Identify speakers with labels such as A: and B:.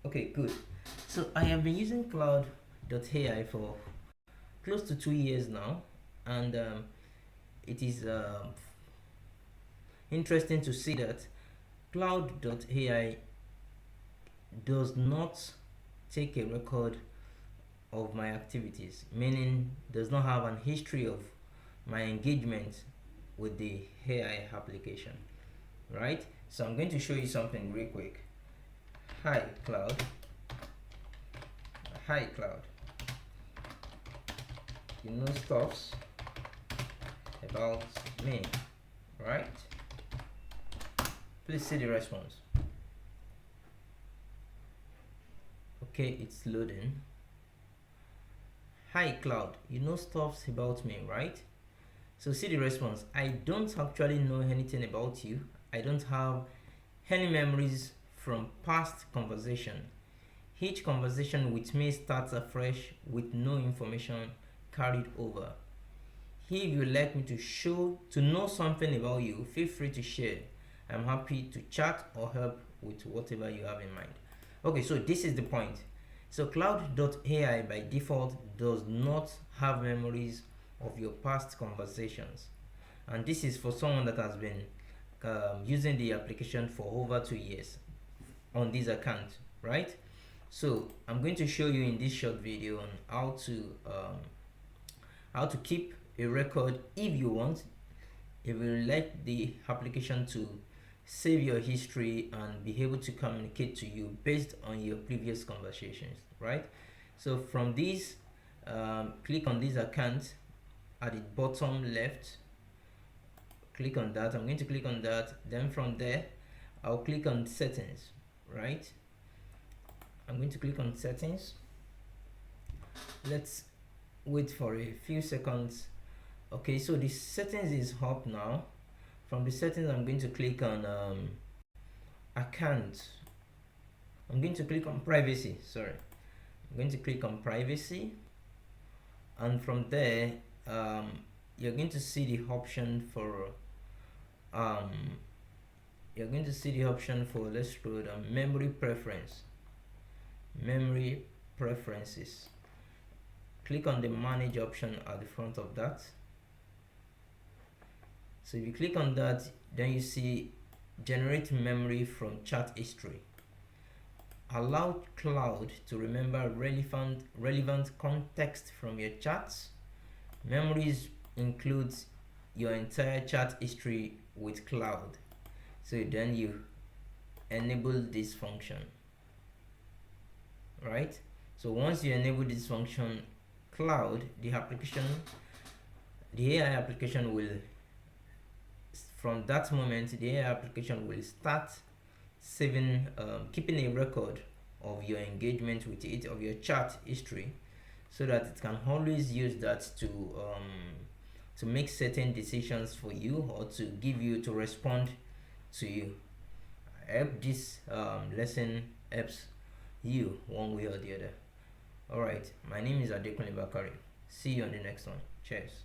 A: Okay, good. So I have been using Claude AI for close to 2 years now, and it is interesting to see that Claude AI does not take a record of my activities, meaning does not have an history of my engagement with the AI application, right? So I'm going to show you something real quick. Hi Cloud. Hi Cloud. You know stuffs about me, right? Please see the response. Okay, it's loading. Hi Cloud, you know stuffs about me, right? So see the response. I don't actually know anything about you. I don't have any memories from past conversation. Each conversation with me starts afresh with no information carried over. If you would like me to know something about you, feel free to share. I'm happy to chat or help with whatever you have in mind. Okay, so this is the point. So Cloud.ai by default does not have memories of your past conversations. And this is for someone that has been using the application for over 2 years on this account, right? So I'm going to show you in this short video on how to keep a record if you want, if you like the application to save your history and be able to communicate to you based on your previous conversations, right? So from this, click on this account at the bottom left. Click on that. I'm going to click on that. Then from there, I'll click on settings, right? I'm going to click on settings. Let's wait for a few seconds. Okay, so the settings is up now. From the settings, I'm going to click on account. I'm going to click on privacy. Sorry, I'm going to click on privacy, and from there, you're going to see the option for um, let's scroll down, memory preferences. Click on the manage option at the front of that. So if you click on that, then you see generate memory from chat history. Allow Cloud to remember relevant context from your chats. Memories includes your entire chat history with Cloud. So then you enable this function, right? So once you enable this function, Cloud, the AI application will, from that moment, the AI application will start saving, keeping a record of your engagement with it, of your chat history, so that it can always use that to make certain decisions for you, or to respond to you. I hope this lesson helps you one way or the other. Alright, my name is Adekunle Bakari. See you on the next one. Cheers.